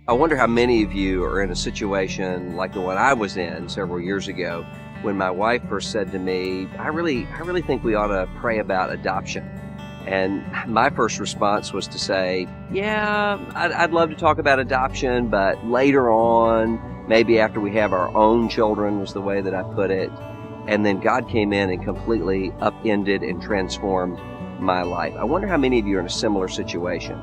I wonder how many of you are in a situation like the one I was in several years ago when my wife first said to me, I really think we ought to pray about adoption. And my first response was to say, yeah, I'd love to talk about adoption, but later on, maybe after we have our own children, was the way that I put it. And then God came in and completely upended and transformed my life. I wonder how many of you are in a similar situation.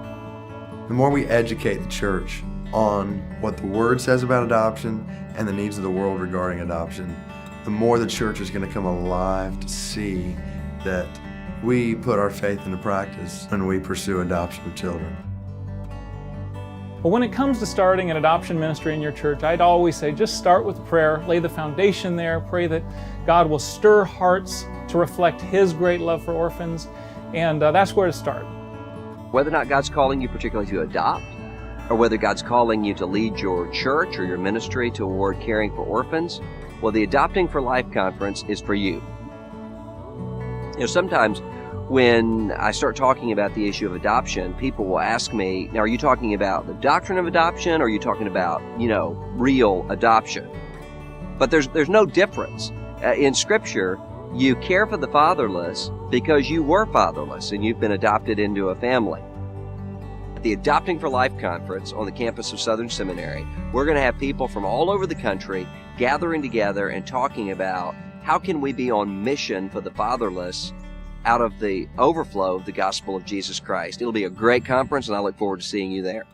The more we educate the church on what the Word says about adoption and the needs of the world regarding adoption, the more the church is going to come alive to see that we put our faith into practice when we pursue adoption of children. Well, when it comes to starting an adoption ministry in your church, I'd always say just start with prayer, lay the foundation there, pray that God will stir hearts to reflect His great love for orphans, and that's where to start. Whether or not God's calling you particularly to adopt, or whether God's calling you to lead your church or your ministry toward caring for orphans, well, the Adopting for Life Conference is for you. You know, sometimes when I start talking about the issue of adoption, people will ask me, now, are you talking about the doctrine of adoption, or are you talking about, real adoption? But there's no difference. In Scripture, you care for the fatherless because you were fatherless and you've been adopted into a family. At the Adopting for Life Conference on the campus of Southern Seminary, we're going to have people from all over the country gathering together and talking about how can we be on mission for the fatherless out of the overflow of the gospel of Jesus Christ. It'll be a great conference, and I look forward to seeing you there.